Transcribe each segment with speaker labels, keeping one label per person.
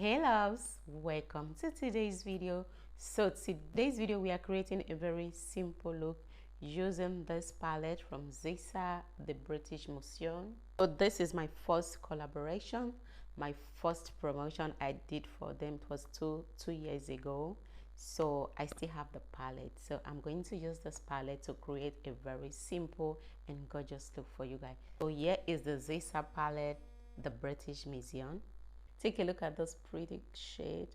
Speaker 1: Hey loves, welcome to today's video. So today's video we are creating a very simple look using this palette from Zisa, the British Museum. So this is my first collaboration, my first promotion I did for them. It was two years ago. So I still have the palette, so I'm going to use this palette to create a very simple and gorgeous look for you guys. So here is the Zisa palette, the British Museum. Take a look at this pretty shade.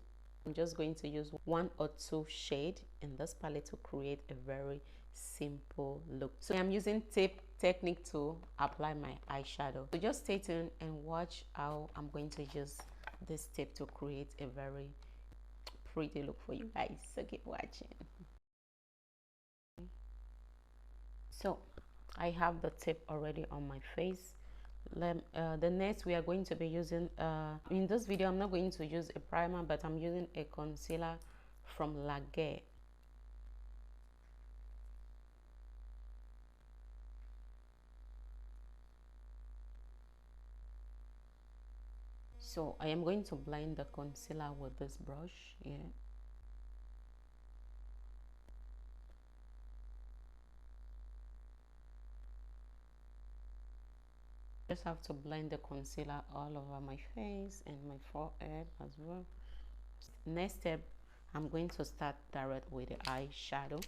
Speaker 1: I'm just going to use one or two shades in this palette to create a very simple look. So I'm using tape technique to apply my eyeshadow. So just stay tuned and watch how I'm going to use this tape to create a very pretty look for you guys. So keep watching. So I have the tape already on my face. The next we are going to be using in this video I'm not going to use a primer, but I'm using a concealer from Laguerre. So I am going to blend the concealer with this brush here. Just have to blend the concealer all over my face and my forehead as well. Next step, I'm going to start direct with the eyeshadow.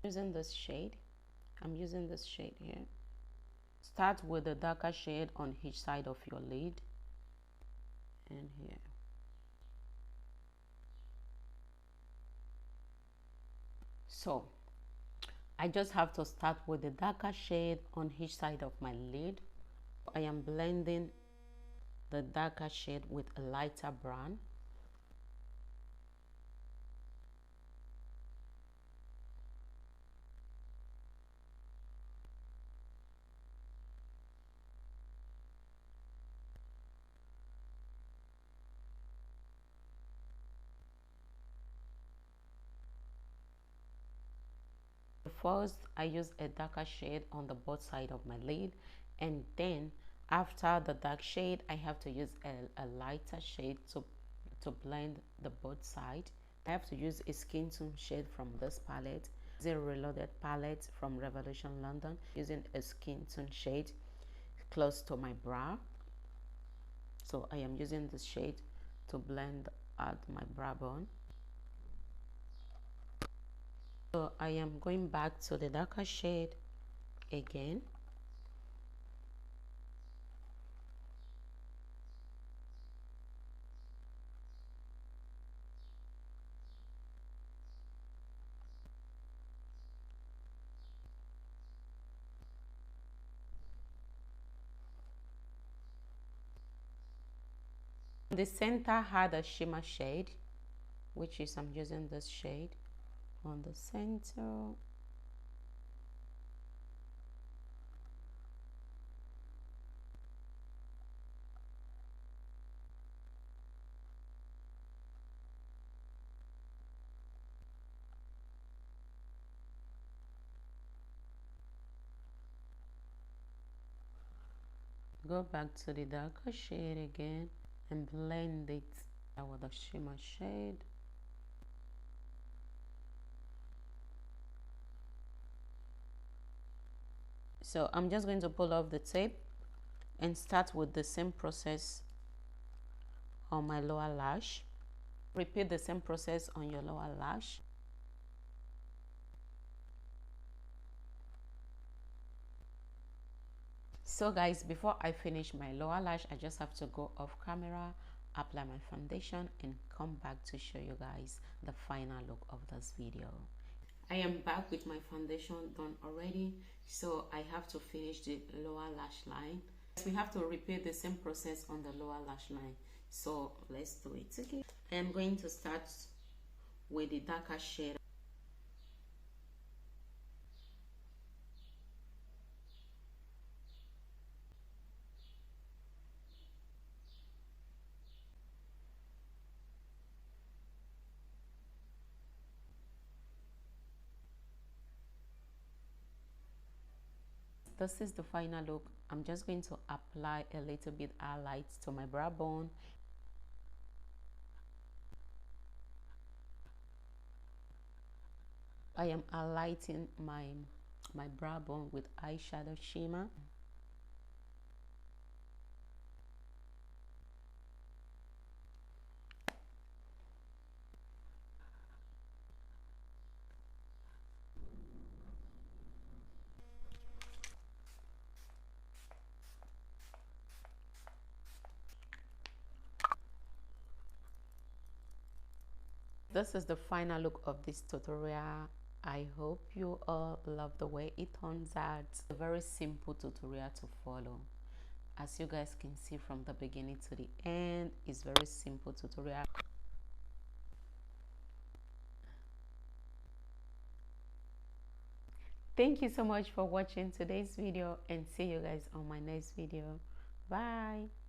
Speaker 1: Using this shade, I'm using this shade here. Start with the darker shade on each side of your lid and here. So I just have to start with the darker shade on each side of my lid. I am blending the darker shade with a lighter brown. First, I use a darker shade on the both side of my lid, and then after the dark shade, I have to use a lighter shade to blend the both side. I have to use a skin tone shade from this palette. It's a Reloaded palette from Revolution London, using a skin tone shade close to my brow. So I am using this shade to blend out my brow bone. So I am going back to the darker shade again. The center had a shimmer shade, which is I'm using this shade on the center. Go back to the darker shade again and blend it with the shimmer shade. So I'm just going to pull off the tape and start with the same process on my lower lash. Repeat the same process on your lower lash. So guys, before I finish my lower lash, I just have to go off camera, apply my foundation, and come back to show you guys the final look of this video. I am back with my foundation done already, so I have to finish the lower lash line. We have to repeat the same process on the lower lash line, so let's do it. Okay, I am going to start with the darker shade. This is the final look. I'm just going to apply a little bit highlights to my brow bone. I am highlighting my brow bone with eyeshadow shimmer. This is the final look of this tutorial. I hope you all love the way it turns out. It's a very simple tutorial to follow. As you guys can see from the beginning to the end, it's very simple tutorial. Thank you so much for watching today's video, and see you guys on my next video. Bye.